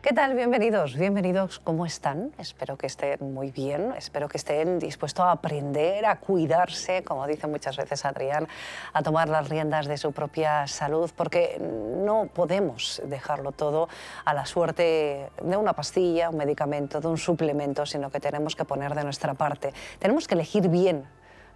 ¿Qué tal? Bienvenidos, bienvenidos. ¿Cómo están? Espero que estén muy bien, espero que estén dispuestos a aprender, a cuidarse, como dice muchas veces Adrián, a tomar las riendas de su propia salud, porque no podemos dejarlo todo a la suerte de una pastilla, un medicamento, de un suplemento, sino que tenemos que poner de nuestra parte. Tenemos que elegir bien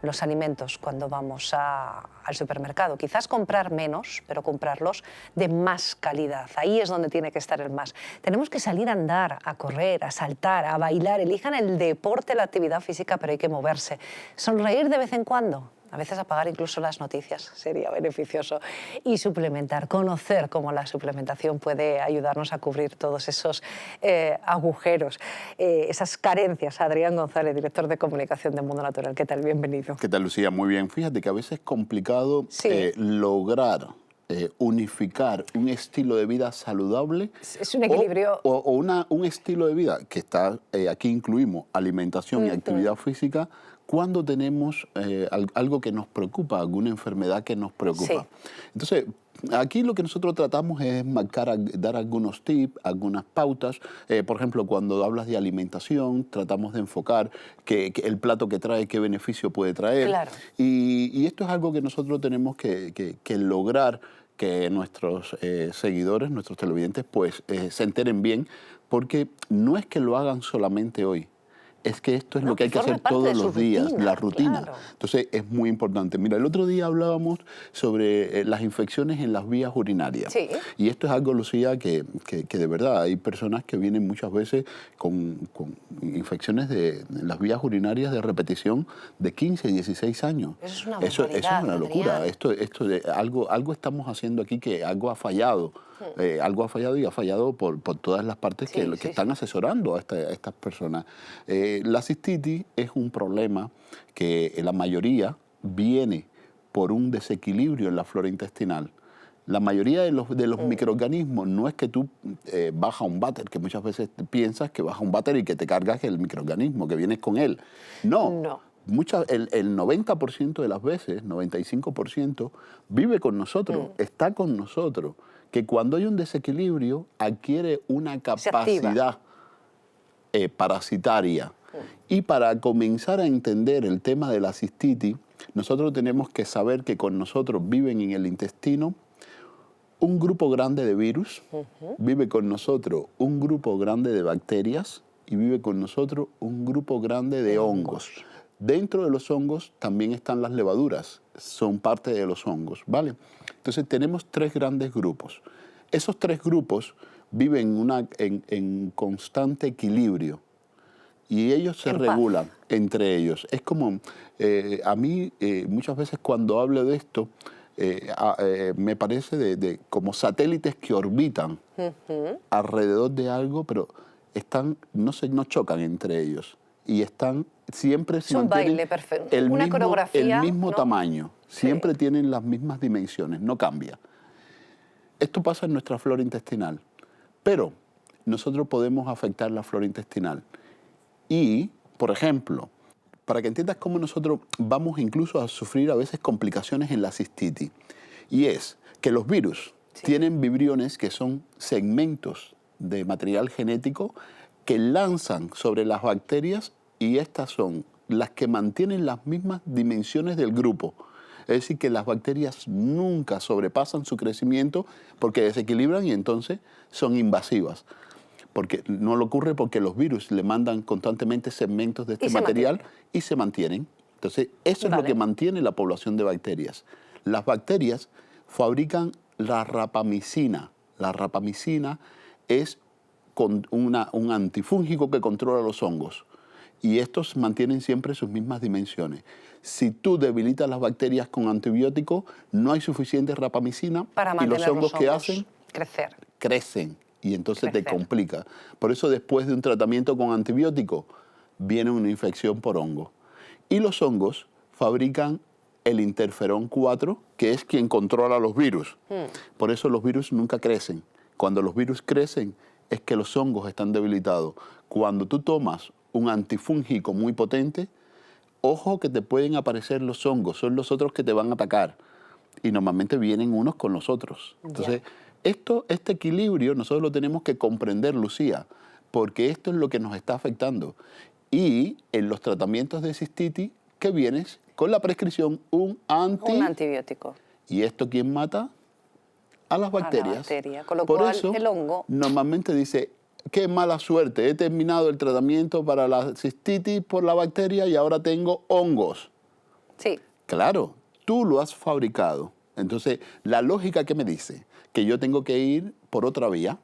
los alimentos cuando vamos al supermercado. Quizás comprar menos, pero comprarlos de más calidad. Ahí es donde tiene que estar el más. Tenemos que salir a andar, a correr, a saltar, a bailar. Elijan el deporte, la actividad física, pero hay que moverse. Sonreír de vez en cuando. A veces apagar incluso las noticias sería beneficioso. Y suplementar, conocer cómo la suplementación puede ayudarnos a cubrir todos esos agujeros, esas carencias. Adrián González, director de comunicación de Mundo Natural. ¿Qué tal? Bienvenido. ¿Qué tal, Lucía? Muy bien. Fíjate que a veces es complicado lograr unificar un estilo de vida saludable. Es un equilibrio. Un estilo de vida que está, aquí incluimos alimentación y actividad física, cuando tenemos algo que nos preocupa, alguna enfermedad que nos preocupa. Entonces, aquí lo que nosotros tratamos es dar algunos tips, algunas pautas. Por ejemplo, cuando hablas de alimentación, tratamos de enfocar que el plato que trae, qué beneficio puede traer. Claro. Y esto es algo que nosotros tenemos que lograr que nuestros seguidores, nuestros televidentes, pues se enteren bien, porque no es que lo hagan solamente hoy. Es que esto es lo que hay que hacer todos los días, la rutina. Claro. Entonces es muy importante. Mira, el otro día hablábamos sobre las infecciones en las vías urinarias. Sí. Y esto es algo, Lucía, que de verdad hay personas que vienen muchas veces con infecciones en las vías urinarias de repetición de 15, 16 años. Eso es una Eso es una locura. Adrián. Algo estamos haciendo aquí que algo ha fallado. Algo ha fallado y ha fallado por todas las partes que están asesorando a estas personas. La cistitis es un problema que la mayoría viene por un desequilibrio en la flora intestinal. La mayoría de los microorganismos no es que tú bajas un váter, que muchas veces piensas que bajas un váter y que te cargas el microorganismo, que vienes con él. No. El 90% de las veces, 95%, vive con nosotros, está con nosotros. Que cuando hay un desequilibrio adquiere una capacidad parasitaria. Y para comenzar a entender el tema de la cistitis, nosotros tenemos que saber que con nosotros viven en el intestino un grupo grande de virus, vive con nosotros un grupo grande de bacterias y vive con nosotros un grupo grande de hongos. Dentro de los hongos también están las levaduras, son parte de los hongos, ¿vale? Entonces tenemos tres grandes grupos. Esos tres grupos viven en constante equilibrio y ellos se regulan entre ellos. Es como, a mí muchas veces cuando hablo de esto, me parece como satélites que orbitan alrededor de algo, pero no chocan entre ellos. Y siempre se mantienen un baile perfecto, una coreografía, el mismo ¿no? tamaño, siempre tienen las mismas dimensiones, no cambia. Esto pasa en nuestra flora intestinal, pero nosotros podemos afectar la flora intestinal. Y, por ejemplo, para que entiendas cómo nosotros vamos incluso a sufrir a veces complicaciones en la cistitis, y es que los virus tienen vibriones que son segmentos de material genético que lanzan sobre las bacterias, y estas son las que mantienen las mismas dimensiones del grupo. Es decir, que las bacterias nunca sobrepasan su crecimiento porque desequilibran y entonces son invasivas. Porque no lo ocurre porque los virus le mandan constantemente segmentos de este material y se mantienen. Entonces, eso es lo que mantiene la población de bacterias. Las bacterias fabrican la rapamicina. La rapamicina es un antifúngico que controla los hongos. Y estos mantienen siempre sus mismas dimensiones. Si tú debilitas las bacterias con antibióticos, no hay suficiente rapamicina y los hongos que hacen crecen y entonces te complica. Por eso después de un tratamiento con antibiótico viene una infección por hongo. Y los hongos fabrican el interferón 4, que es quien controla los virus. Por eso los virus nunca crecen. Cuando los virus crecen es que los hongos están debilitados. Cuando tú tomas un antifúngico muy potente, ojo que te pueden aparecer los hongos, son los otros que te van a atacar. Y normalmente vienen unos con los otros. Entonces, Este equilibrio nosotros lo tenemos que comprender, Lucía, porque esto es lo que nos está afectando. Y en los tratamientos de cistitis, ¿qué vienes? Con la prescripción un antibiótico. ¿Y esto quién mata? A las bacterias. A la bacteria. Con lo Por cual, eso, el hongo... normalmente dice, qué mala suerte, he terminado el tratamiento para la cistitis por la bacteria y ahora tengo hongos. Sí. Claro, tú lo has fabricado. Entonces, la lógica que me dice que yo tengo que ir por otra vía.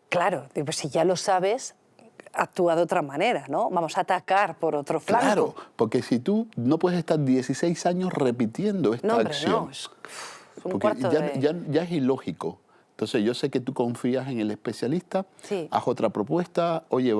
Claro, pues si ya lo sabes, actúa de otra manera, ¿no? Vamos a atacar por otro flanco. Claro, porque si tú no puedes estar 16 años repitiendo esta acción. No, es un porque cuarto ya es ilógico. Entonces yo sé que tú confías en el especialista, sí. haz otra propuesta, oye,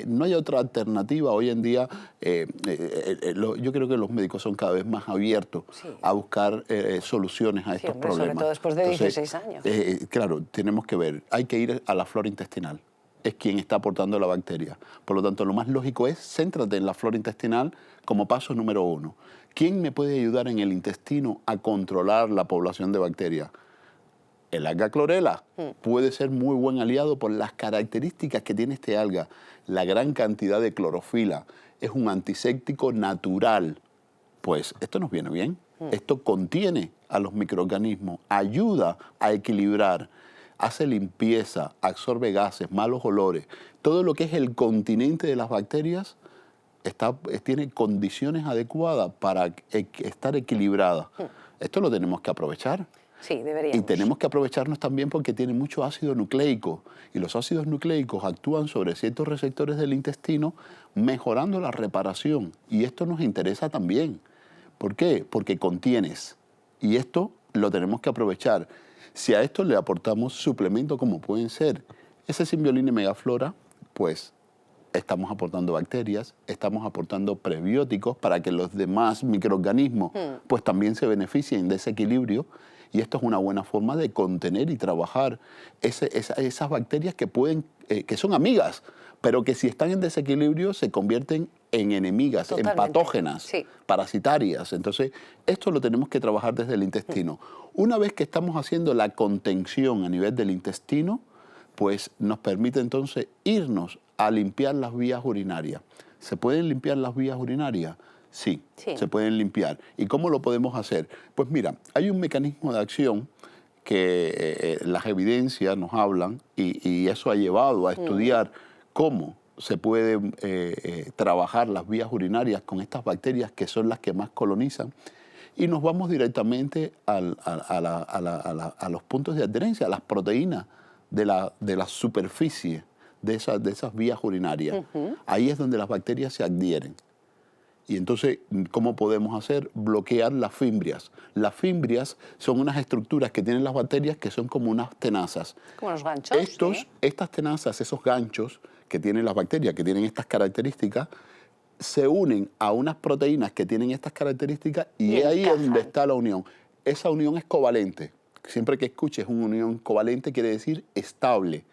no hay otra alternativa. Hoy en día yo creo que los médicos son cada vez más abiertos a buscar soluciones a estos problemas. Sobre todo después de 16 años. Claro, tenemos que ver, hay que ir a la flora intestinal, es quien está aportando la bacteria. Por lo tanto, lo más lógico es, céntrate en la flora intestinal como paso número 1. ¿Quién me puede ayudar en el intestino a controlar la población de bacterias? El alga clorela puede ser muy buen aliado por las características que tiene este alga. La gran cantidad de clorofila, es un antiséptico natural. Pues esto nos viene bien. Esto contiene a los microorganismos, ayuda a equilibrar, hace limpieza, absorbe gases, malos olores. Todo lo que es el continente de las bacterias tiene condiciones adecuadas para estar equilibrada. Esto lo tenemos que aprovechar. Sí, deberíamos. Y tenemos que aprovecharnos también porque tiene mucho ácido nucleico. Y los ácidos nucleicos actúan sobre ciertos receptores del intestino, mejorando la reparación. Y esto nos interesa también. ¿Por qué? Porque contienes. Y esto lo tenemos que aprovechar. Si a esto le aportamos suplementos como pueden ser ese Symbiolina Megaflora, pues estamos aportando bacterias, estamos aportando prebióticos para que los demás microorganismos pues también se beneficien de ese equilibrio. Y esto es una buena forma de contener y trabajar esas bacterias que son amigas, pero que si están en desequilibrio se convierten en enemigas, en patógenas, parasitarias. Entonces, esto lo tenemos que trabajar desde el intestino. Una vez que estamos haciendo la contención a nivel del intestino, pues nos permite entonces irnos a limpiar las vías urinarias. ¿Se pueden limpiar las vías urinarias? Sí, se pueden limpiar. ¿Y cómo lo podemos hacer? Pues mira, hay un mecanismo de acción que las evidencias nos hablan y eso ha llevado a estudiar cómo se puede trabajar las vías urinarias con estas bacterias que son las que más colonizan. Y nos vamos directamente a los puntos de adherencia, a las proteínas de la superficie de esas vías urinarias. Ahí es donde las bacterias se adhieren. Y entonces, ¿cómo podemos hacer? Bloquear las fimbrias. Las fimbrias son unas estructuras que tienen las bacterias que son como unas tenazas. Como los ganchos. Estas tenazas, esos ganchos que tienen las bacterias, que tienen estas características, se unen a unas proteínas que tienen estas características y ahí es donde está la unión. Esa unión es covalente. Siempre que escuches una unión covalente quiere decir estable.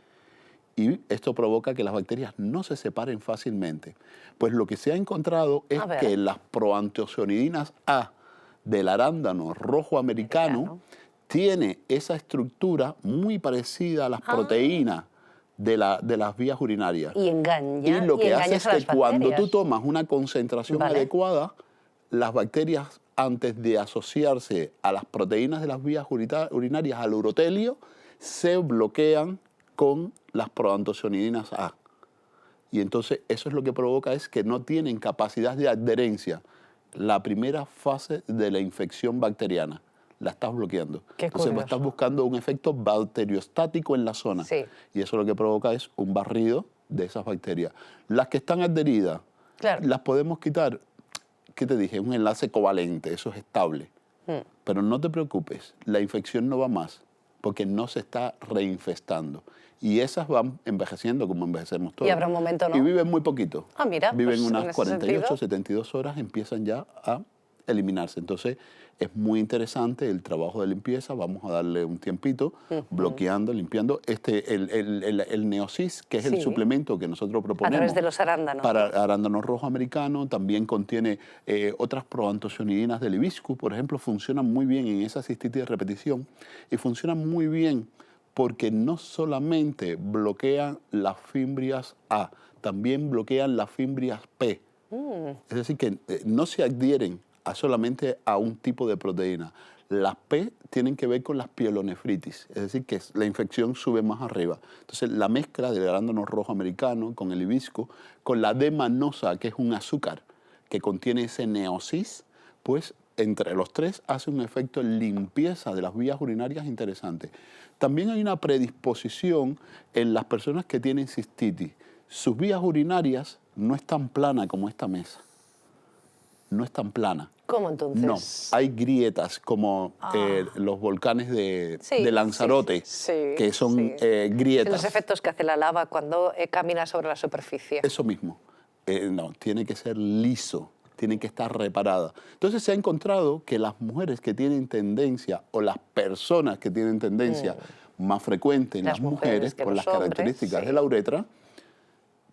Y esto provoca que las bacterias no se separen fácilmente. Pues lo que se ha encontrado es que las proanteocianidinas A del arándano rojo americano tiene esa estructura muy parecida a las proteínas de las vías urinarias. Y engaña. Y lo que hace es que cuando tú tomas una concentración adecuada, las bacterias, antes de asociarse a las proteínas de las vías urinarias, al urotelio, se bloquean con las proanteocianidinas A. Y entonces eso es lo que provoca es que no tienen capacidad de adherencia. La primera fase de la infección bacteriana la estás bloqueando. Entonces estás buscando un efecto bacteriostático en la zona. Y eso lo que provoca es un barrido de esas bacterias. Las que están adheridas, las podemos quitar. ¿Qué te dije? Un enlace covalente, eso es estable. Pero no te preocupes, la infección no va más, porque no se está reinfestando. Y esas van envejeciendo como envejecemos todos. Y habrá un momento, ¿no? Y viven muy poquito. Mira, viven pues, unas 48, 72 horas, empiezan ya a eliminarse. Entonces, es muy interesante el trabajo de limpieza. Vamos a darle un tiempito, bloqueando, limpiando. El Neosis, que es el suplemento que nosotros proponemos. A través de los arándanos. Para arándano rojo americano, también contiene otras proanteocianidinas del hibiscus, por ejemplo, funcionan muy bien en esa cistitis de repetición y funcionan muy bien porque no solamente bloquean las fimbrias A, también bloquean las fimbrias P. Es decir, que no se adhieren solamente a un tipo de proteína. Las P tienen que ver con las pielonefritis, es decir, que la infección sube más arriba. Entonces, la mezcla del arándano rojo americano con el hibisco, con la D-manosa, que es un azúcar que contiene ese neosis, pues entre los tres hace un efecto de limpieza de las vías urinarias interesante. También hay una predisposición en las personas que tienen cistitis. Sus vías urinarias no están planas como esta mesa. No es tan plana. ¿Cómo entonces? No, hay grietas como los volcanes de Lanzarote, que son grietas. Los efectos que hace la lava cuando camina sobre la superficie. Eso mismo. No, tiene que ser liso, tiene que estar reparada. Entonces se ha encontrado que las mujeres que tienen tendencia, o las personas que tienen tendencia más frecuente en las mujeres, por las características de la uretra,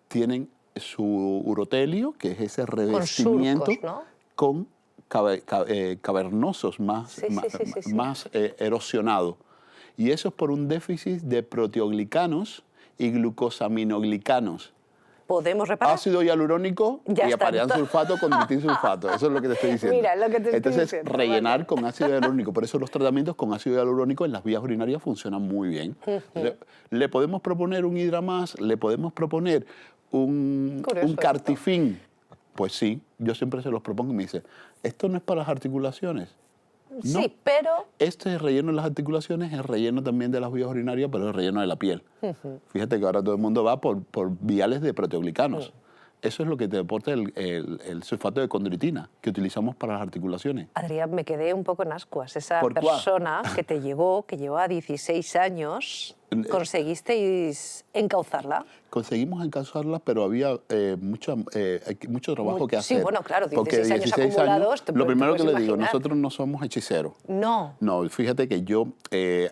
tienen su urotelio, que es ese revestimiento con surcos, ¿no? con cavernosos más erosionado. Y eso es por un déficit de proteoglicanos y glucosaminoglicanos. ¿Podemos reparar? Ácido hialurónico y aparean sulfato con ditilsulfato. Eso es lo que te estoy diciendo. Mira, lo que te Entonces, estoy diciendo, rellenar con ácido hialurónico. Por eso los tratamientos con ácido hialurónico en las vías urinarias funcionan muy bien. Le podemos proponer un Hidramás, le podemos proponer un Cartifin. Pues sí, yo siempre se los propongo y me dice, ¿esto no es para las articulaciones? No. Sí, pero... Este relleno de las articulaciones es relleno también de las vías urinarias, pero es relleno de la piel. Fíjate que ahora todo el mundo va por viales de proteoglicanos. Eso es lo que te aporta el sulfato de condritina, que utilizamos para las articulaciones. Adrián, me quedé un poco en ascuas. Esa persona que te llevó, que llevaba 16 años, ¿conseguisteis encauzarla? Conseguimos encauzarla, pero había mucho trabajo que hacer. Sí, bueno, claro, 16 años acumulados. Lo primero que le digo, nosotros no somos hechiceros. No. No, fíjate que yo,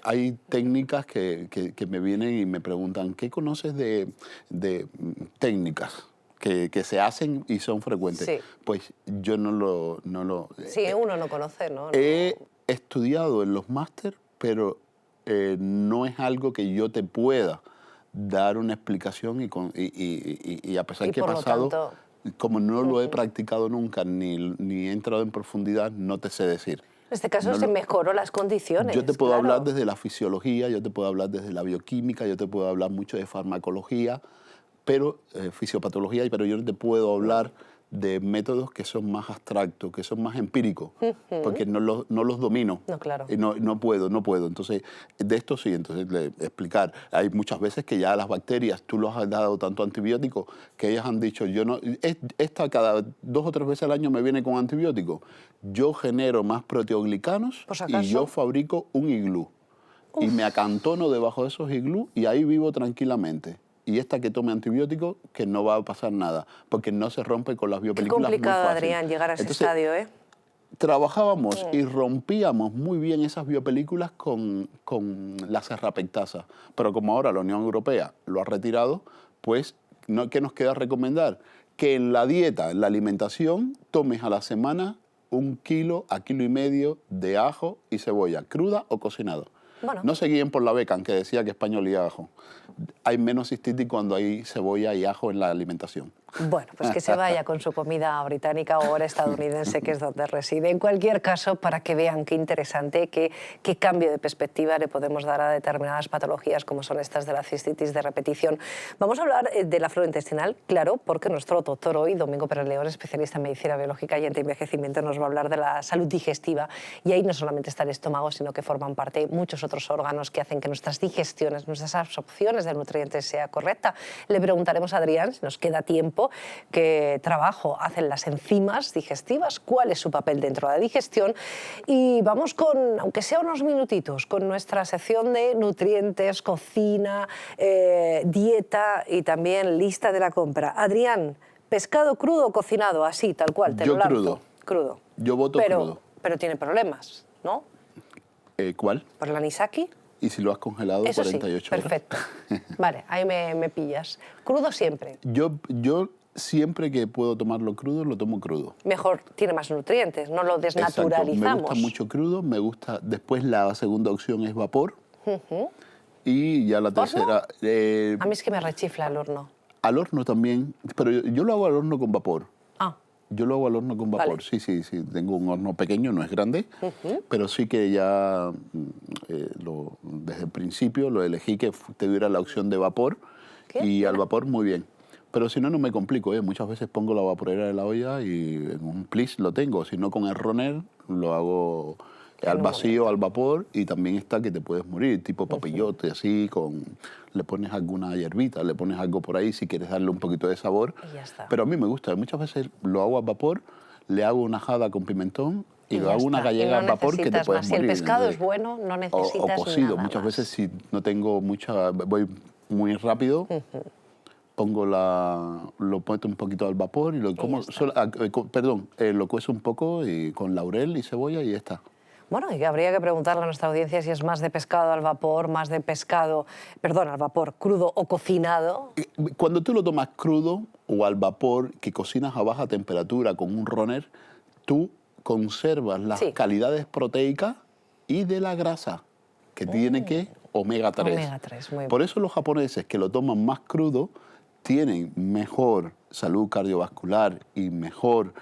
hay técnicas que me vienen y me preguntan, ¿qué conoces de técnicas que se hacen y son frecuentes? Sí. Pues yo no lo sí, uno no conoce, ¿no? He estudiado en los máster, pero no es algo que yo te pueda dar una explicación y a pesar que he pasado, como no lo he practicado nunca ni he entrado en profundidad, no te sé decir. En este caso se mejoró las condiciones. Yo te puedo hablar desde la fisiología, yo te puedo hablar desde la bioquímica, yo te puedo hablar mucho de farmacología, pero fisiopatología, pero yo no te puedo hablar de métodos que son más abstractos, que son más empíricos, porque no los domino. No, claro. Y no puedo. Entonces, de esto sí, explicar. Hay muchas veces que ya las bacterias, tú los has dado tanto antibiótico, que ellas han dicho, esta cada 2 o 3 veces al año me viene con antibiótico. Yo genero más proteoglicanos y yo fabrico un iglú. Y me acantono debajo de esos iglú y ahí vivo tranquilamente. Y esta que tome antibiótico, que no va a pasar nada, porque no se rompe con las biopelículas. Qué complicado, Adrián, llegar a ese estadio, ¿eh? Trabajábamos y rompíamos muy bien esas biopelículas con la serrapectasa. Pero como ahora la Unión Europea lo ha retirado, pues, ¿qué nos queda recomendar? Que en la dieta, en la alimentación, tomes a la semana 1 kilo a 1,5 kilos de ajo y cebolla, cruda o cocinado. Bueno. No se guíen por la Becan, que decía que español y ajo. Hay menos cistitis cuando hay cebolla y ajo en la alimentación. Bueno, pues que se vaya con su comida británica o ahora estadounidense, que es donde reside. En cualquier caso, para que vean qué interesante, qué cambio de perspectiva le podemos dar a determinadas patologías como son estas de la cistitis de repetición. Vamos a hablar de la flora intestinal, claro, porque nuestro doctor hoy, Domingo Pérez León, especialista en medicina biológica y antienvejecimiento, nos va a hablar de la salud digestiva. Y ahí no solamente está el estómago, sino que forman parte muchos otros órganos que hacen que nuestras digestiones, nuestras absorciones de nutrientes sea correcta. Le preguntaremos a Adrián, si nos queda tiempo, qué trabajo hacen las enzimas digestivas, cuál es su papel dentro de la digestión, y vamos con, aunque sea unos minutitos, con nuestra sección de nutrientes, cocina, dieta y también lista de la compra. Adrián, ¿pescado crudo o cocinado? Así, tal cual, te lo lanzo. Crudo. Crudo. Yo voto crudo. Pero tiene problemas, ¿no? ¿Cuál? ¿Por el anisaki? Y si lo has congelado Eso 48 sí, perfecto. Vale, ahí me pillas. ¿Crudo siempre? Yo siempre que puedo tomarlo crudo, lo tomo crudo. Mejor, tiene más nutrientes, no lo desnaturalizamos. Exacto. Me gusta mucho crudo, me gusta. Después la segunda opción es vapor. Y ya la tercera... A mí es que me rechifla el horno. Al horno también, pero yo lo hago al horno con vapor. Ah, Yo lo hago al horno con vapor, vale. sí. Tengo un horno pequeño, no es grande, pero sí que ya desde el principio lo elegí que te diera la opción de vapor ¿Qué? y al Mira. vapor muy bien. Pero si no, no me complico, ¿eh? Muchas veces pongo la vaporera de la olla y en un plis lo tengo. Si no, con el runner lo hago al un vacío, al vapor, y también está que te puedes morir, tipo papillote, así, le pones alguna hierbita, le pones algo por ahí si quieres darle un poquito de sabor. Y ya está. Pero a mí me gusta, muchas veces lo hago al vapor, le hago una jada con pimentón y lo ya hago una está. gallega Y no al vapor que te necesitas puedes más. Si el morir. pescado es Entonces, bueno, no o necesitas cocido, nada muchas más. veces si no tengo mucha, voy muy rápido, pongo lo meto un poquito al vapor y lo como, lo cuezo un poco y con laurel y cebolla y ya está. Bueno, y habría que preguntarle a nuestra audiencia si es más de pescado al vapor, más de pescado, perdón, al vapor crudo o cocinado. Cuando tú lo tomas crudo o al vapor, que cocinas a baja temperatura con un runner, tú conservas las Sí. calidades proteicas y de la grasa, que tiene que omega 3. Omega 3, muy bien. Por eso los japoneses que lo toman más crudo tienen mejor salud cardiovascular y mejor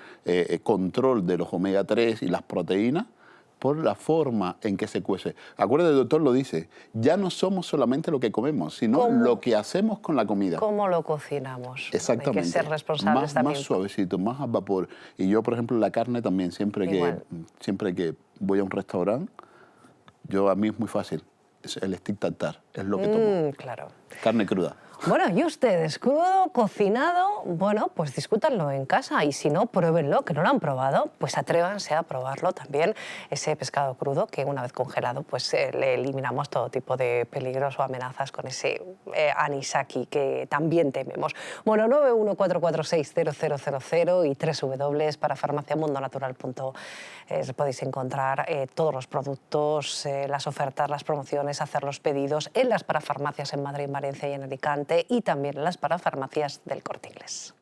control de los omega 3 y las proteínas por la forma en que se cuece. Acuérdate, el doctor lo dice, ya no somos solamente lo que comemos, sino ¿Cómo? lo que hacemos con la comida. ¿Cómo lo cocinamos? Exactamente. Hay que ser responsables más, también. Más suavecito, más al vapor. Y yo, por ejemplo, la carne también, siempre que voy a un restaurante, a mí es muy fácil. Es el stick tartar, es lo que tomo. Claro. Carne cruda. Bueno, y ustedes, crudo, cocinado, bueno, pues discútanlo en casa y si no, pruébenlo, que no lo han probado, pues atrévanse a probarlo también, ese pescado crudo que una vez congelado pues le eliminamos todo tipo de peligros o amenazas con ese anisaki que también tememos. Bueno, 914460000 y www.parafarmaciamundonatural.es podéis encontrar todos los productos, las ofertas, las promociones, hacer los pedidos en las parafarmacias en Madrid, Valencia y en Alicante, y también en las parafarmacias del Corte Inglés.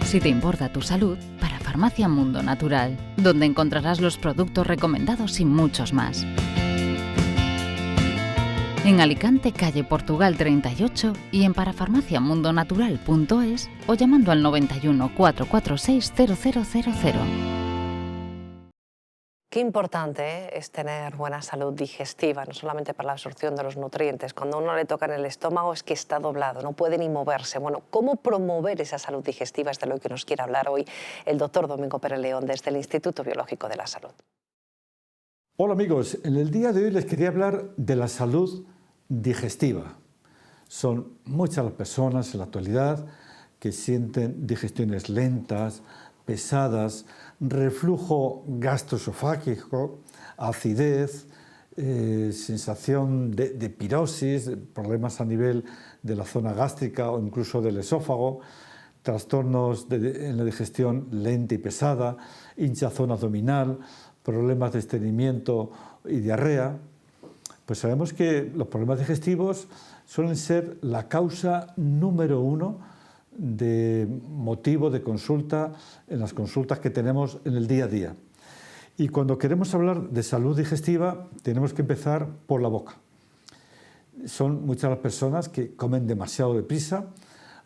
Si te importa tu salud, Parafarmacia Mundo Natural, donde encontrarás los productos recomendados y muchos más. En Alicante, calle Portugal 38 y en parafarmaciamundonatural.es o llamando al 91 446 0000. Qué importante es tener buena salud digestiva, no solamente para la absorción de los nutrientes. Cuando a uno le toca en el estómago es que está doblado, no puede ni moverse. Bueno, ¿cómo promover esa salud digestiva? Es de lo que nos quiere hablar hoy el doctor Domingo Pérez León desde el Instituto Biológico de la Salud. Hola amigos, en el día de hoy les quería hablar de la salud digestiva. Son muchas las personas en la actualidad que sienten digestiones lentas, pesadas, reflujo gastroesofágico, acidez, sensación de pirosis, problemas a nivel de la zona gástrica o incluso del esófago, trastornos en la digestión lenta y pesada, hinchazón abdominal, problemas de estreñimiento y diarrea. Pues sabemos que los problemas digestivos suelen ser la causa número 1 de motivo de consulta en las consultas que tenemos en el día a día. Y cuando queremos hablar de salud digestiva, tenemos que empezar por la boca. Son muchas las personas que comen demasiado deprisa,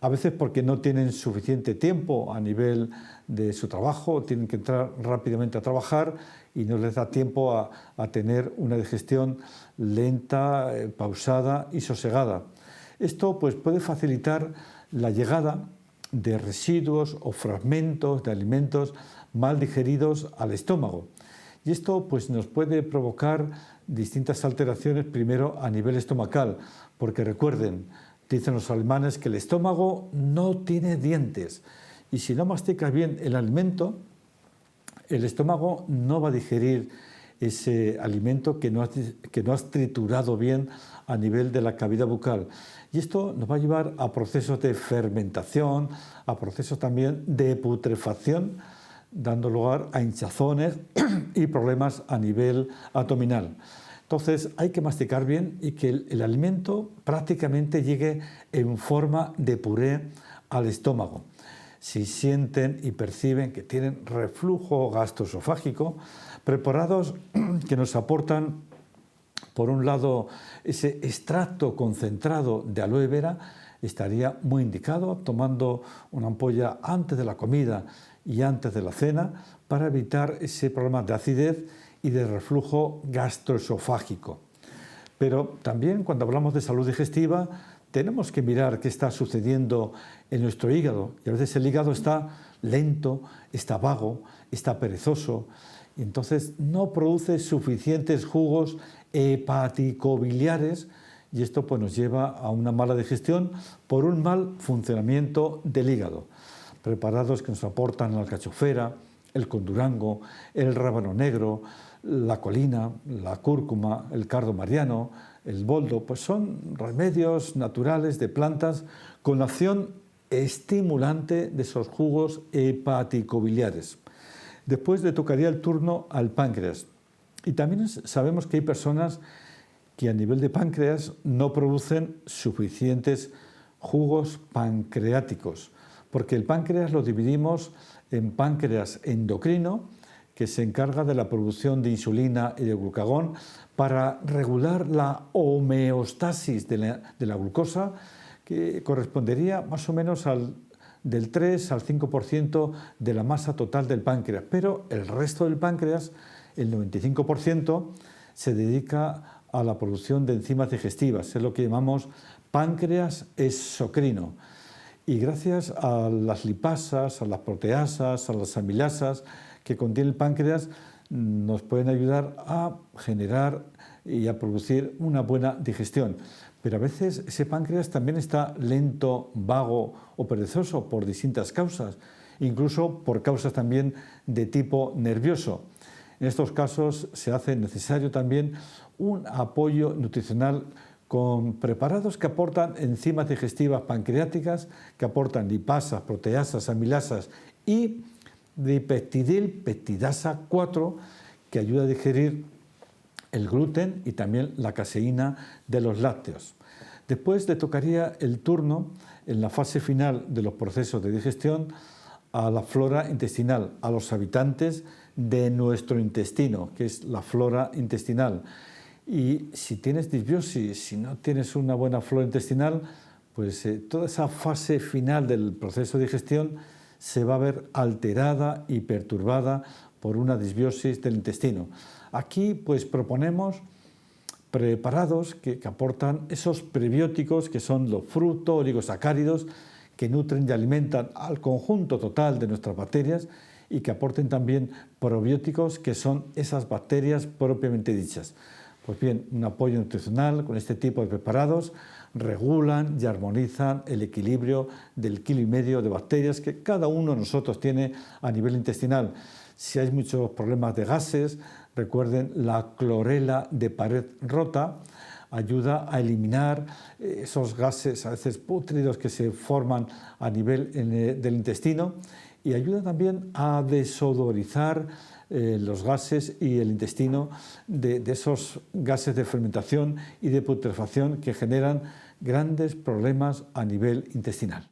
a veces porque no tienen suficiente tiempo a nivel de su trabajo, tienen que entrar rápidamente a trabajar y no les da tiempo a tener una digestión lenta, pausada y sosegada. Esto pues, puede facilitar la llegada de residuos o fragmentos de alimentos mal digeridos al estómago. Y esto pues, nos puede provocar distintas alteraciones, primero a nivel estomacal, porque recuerden, dicen los alemanes que el estómago no tiene dientes y si no masticas bien el alimento, el estómago no va a digerir ese alimento que no has triturado bien a nivel de la cavidad bucal. Y esto nos va a llevar a procesos de fermentación, a procesos también de putrefacción, dando lugar a hinchazones y problemas a nivel abdominal. Entonces hay que masticar bien y que el alimento prácticamente llegue en forma de puré al estómago. Si sienten y perciben que tienen reflujo gastroesofágico, preparados que nos aportan por un lado, ese extracto concentrado de aloe vera estaría muy indicado, tomando una ampolla antes de la comida y antes de la cena, para evitar ese problema de acidez y de reflujo gastroesofágico. Pero también cuando hablamos de salud digestiva tenemos que mirar qué está sucediendo en nuestro hígado. Y a veces el hígado está lento, está vago, está perezoso y entonces no produce suficientes jugos hepaticobiliares y esto pues, nos lleva a una mala digestión por un mal funcionamiento del hígado. Preparados que nos aportan la alcachofera, el condurango, el rábano negro, la colina, la cúrcuma, el cardo mariano, el boldo, pues son remedios naturales de plantas con la acción estimulante de esos jugos hepaticobiliares. Después le tocaría el turno al páncreas. Y también sabemos que hay personas que a nivel de páncreas no producen suficientes jugos pancreáticos, porque el páncreas lo dividimos en páncreas endocrino, que se encarga de la producción de insulina y de glucagón para regular la homeostasis de la glucosa, que correspondería más o menos del 3 al 5% de la masa total del páncreas. Pero el resto del páncreas, el 95%, se dedica a la producción de enzimas digestivas, es lo que llamamos páncreas exocrino. Y gracias a las lipasas, a las proteasas, a las amilasas que contiene el páncreas, nos pueden ayudar a generar y a producir una buena digestión. Pero a veces ese páncreas también está lento, vago o perezoso por distintas causas, incluso por causas también de tipo nervioso. En estos casos se hace necesario también un apoyo nutricional con preparados que aportan enzimas digestivas pancreáticas, que aportan lipasas, proteasas, amilasas y dipeptidilpeptidasa 4, que ayuda a digerir el gluten y también la caseína de los lácteos. Después le tocaría el turno, en la fase final de los procesos de digestión, a la flora intestinal, a los habitantes de nuestro intestino, que es la flora intestinal. Y si tienes disbiosis, si no tienes una buena flora intestinal, pues toda esa fase final del proceso de digestión se va a ver alterada y perturbada por una disbiosis del intestino. Aquí pues proponemos preparados que aportan esos prebióticos que son los frutos, oligosacáridos, que nutren y alimentan al conjunto total de nuestras bacterias y que aporten también probióticos que son esas bacterias propiamente dichas. Pues bien, un apoyo nutricional con este tipo de preparados regulan y armonizan el equilibrio del 1,5 kg de bacterias que cada uno de nosotros tiene a nivel intestinal. Si hay muchos problemas de gases, recuerden la clorela de pared rota, ayuda a eliminar esos gases a veces pútridos que se forman a nivel del intestino y ayuda también a desodorizar los gases y el intestino de esos gases de fermentación y de putrefacción que generan grandes problemas a nivel intestinal.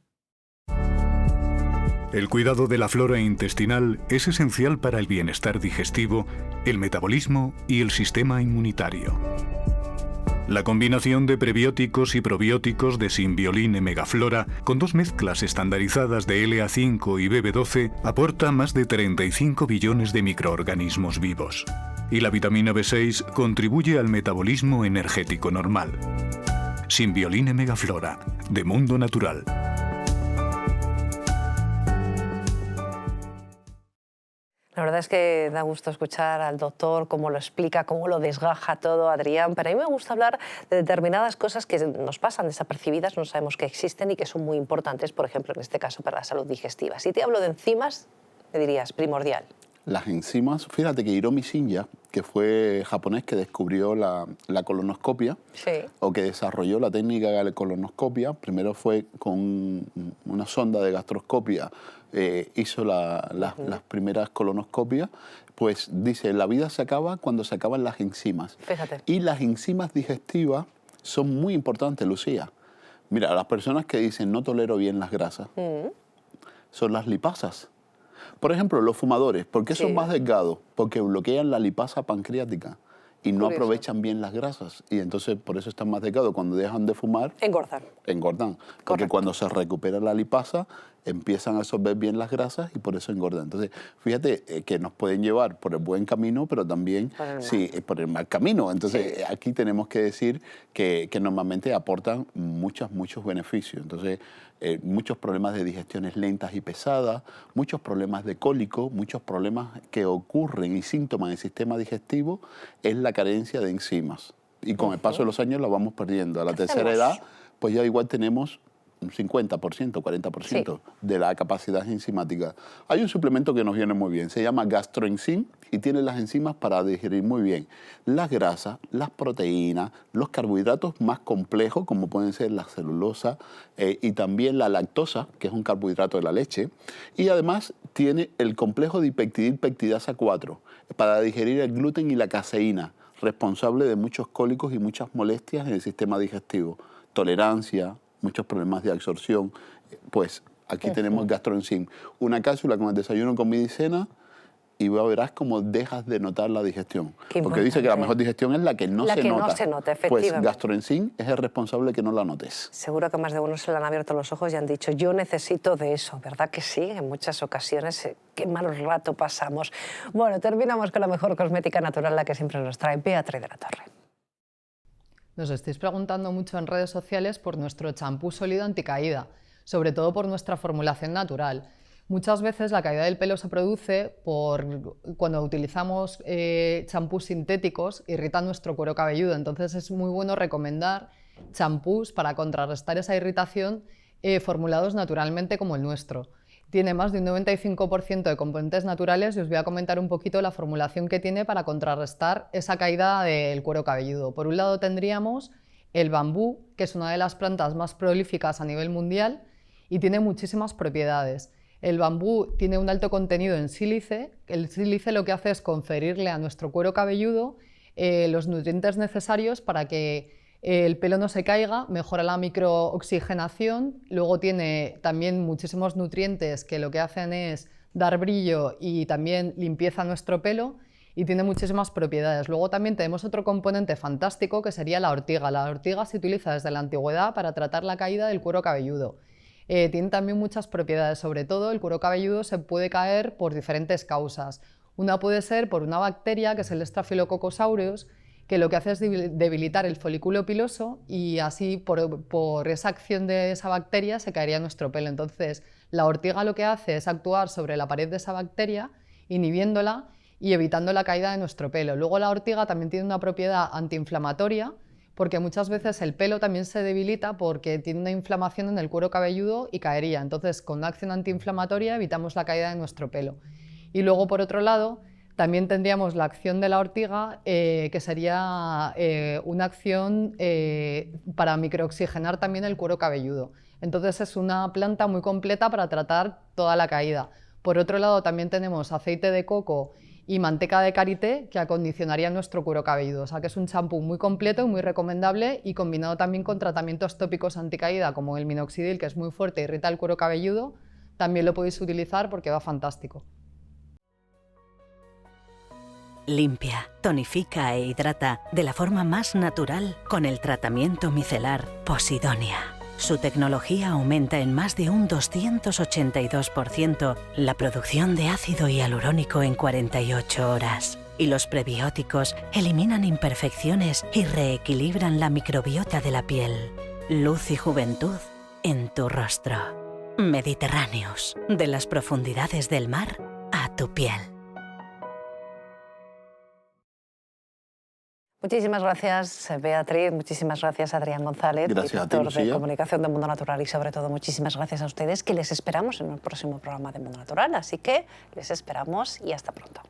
El cuidado de la flora intestinal es esencial para el bienestar digestivo, el metabolismo y el sistema inmunitario. La combinación de prebióticos y probióticos de Symbioline Megaflora, con 2 mezclas estandarizadas de LA5 y BB12, aporta más de 35 billones de microorganismos vivos. Y la vitamina B6 contribuye al metabolismo energético normal. Symbioline Megaflora, de Mundo Natural. La verdad es que da gusto escuchar al doctor cómo lo explica, cómo lo desgaja todo, Adrián, pero a mí me gusta hablar de determinadas cosas que nos pasan desapercibidas, no sabemos que existen y que son muy importantes, por ejemplo, en este caso para la salud digestiva. Si te hablo de enzimas, me dirías primordial. Las enzimas, fíjate que Hiromi Shinya, que fue japonés que descubrió la colonoscopia, sí, o que desarrolló la técnica de la colonoscopia, primero fue con una sonda de gastroscopia, hizo las primeras colonoscopias, pues dice, la vida se acaba cuando se acaban las enzimas. Fíjate. Y las enzimas digestivas son muy importantes, Lucía. Mira, las personas que dicen no tolero bien las grasas, son las lipasas. Por ejemplo, los fumadores, ¿por qué son más delgados? Porque bloquean la lipasa pancreática y no Curioso. aprovechan bien las grasas. Y entonces por eso están más delgados. Cuando dejan de fumar, Engordan. engordan. Porque Correcto. cuando se recupera la lipasa, empiezan a absorber bien las grasas y por eso engordan. Entonces, fíjate que nos pueden llevar por el buen camino, pero también por el mal camino. Entonces, aquí tenemos que decir que normalmente aportan muchos beneficios. Entonces, muchos problemas de digestiones lentas y pesadas, muchos problemas de cólico, muchos problemas que ocurren y síntomas del sistema digestivo es la carencia de enzimas. Y con el paso de los años la vamos perdiendo. A la tercera edad, pues ya igual tenemos un 50%, 40% de la capacidad enzimática. Hay un suplemento que nos viene muy bien, se llama Gastroenzym y tiene las enzimas para digerir muy bien las grasas, las proteínas, los carbohidratos más complejos, como pueden ser la celulosa y también la lactosa, que es un carbohidrato de la leche, y además tiene el complejo dipeptidil peptidasa 4 para digerir el gluten y la caseína, responsable de muchos cólicos y muchas molestias en el sistema digestivo, tolerancia, muchos problemas de absorción. Pues aquí tenemos Gastroenzym, una cápsula con el desayuno, comida y cena, y verás cómo dejas de notar la digestión. Porque dice que la mejor digestión es la que no se nota. No se nota, pues efectivamente. Gastroenzym es el responsable de que no la notes. Seguro que más de uno se le han abierto los ojos y han dicho, yo necesito de eso, ¿verdad que sí? En muchas ocasiones, qué mal rato pasamos. Bueno, terminamos con la mejor cosmética natural, la que siempre nos trae Beatriz de la Torre. Nos estáis preguntando mucho en redes sociales por nuestro champú sólido anticaída, sobre todo por nuestra formulación natural. Muchas veces la caída del pelo se produce cuando utilizamos champús sintéticos, irritan nuestro cuero cabelludo, entonces es muy bueno recomendar champús para contrarrestar esa irritación formulados naturalmente como el nuestro. Tiene más de un 95% de componentes naturales y os voy a comentar un poquito la formulación que tiene para contrarrestar esa caída del cuero cabelludo. Por un lado tendríamos el bambú, que es una de las plantas más prolíficas a nivel mundial y tiene muchísimas propiedades. El bambú tiene un alto contenido en sílice. El sílice lo que hace es conferirle a nuestro cuero cabelludo los nutrientes necesarios para que el pelo no se caiga, mejora la microoxigenación, luego tiene también muchísimos nutrientes que lo que hacen es dar brillo y también limpieza a nuestro pelo y tiene muchísimas propiedades. Luego también tenemos otro componente fantástico que sería la ortiga. La ortiga se utiliza desde la antigüedad para tratar la caída del cuero cabelludo. Tiene también muchas propiedades, sobre todo el cuero cabelludo se puede caer por diferentes causas. Una puede ser por una bacteria que es el Staphylococcus aureus, que lo que hace es debilitar el folículo piloso y así por esa acción de esa bacteria se caería nuestro pelo. Entonces la ortiga lo que hace es actuar sobre la pared de esa bacteria, inhibiéndola y evitando la caída de nuestro pelo. Luego la ortiga también tiene una propiedad antiinflamatoria, porque muchas veces el pelo también se debilita porque tiene una inflamación en el cuero cabelludo y caería. Entonces con una acción antiinflamatoria evitamos la caída de nuestro pelo. Y luego por otro lado también tendríamos la acción de la ortiga, que sería una acción para microoxigenar también el cuero cabelludo. Entonces es una planta muy completa para tratar toda la caída. Por otro lado también tenemos aceite de coco y manteca de karité que acondicionarían nuestro cuero cabelludo. O sea que es un champú muy completo y muy recomendable y combinado también con tratamientos tópicos anticaída como el minoxidil, que es muy fuerte e irrita el cuero cabelludo, también lo podéis utilizar porque va fantástico. Limpia, tonifica e hidrata de la forma más natural con el tratamiento micelar Posidonia. Su tecnología aumenta en más de un 282% la producción de ácido hialurónico en 48 horas. Y los prebióticos eliminan imperfecciones y reequilibran la microbiota de la piel. Luz y juventud en tu rostro. Mediterráneos, de las profundidades del mar a tu piel. Muchísimas gracias, Beatriz, muchísimas gracias, Adrián González, director de Comunicación de Mundo Natural, y sobre todo muchísimas gracias a ustedes, que les esperamos en el próximo programa de Mundo Natural. Así que les esperamos y hasta pronto.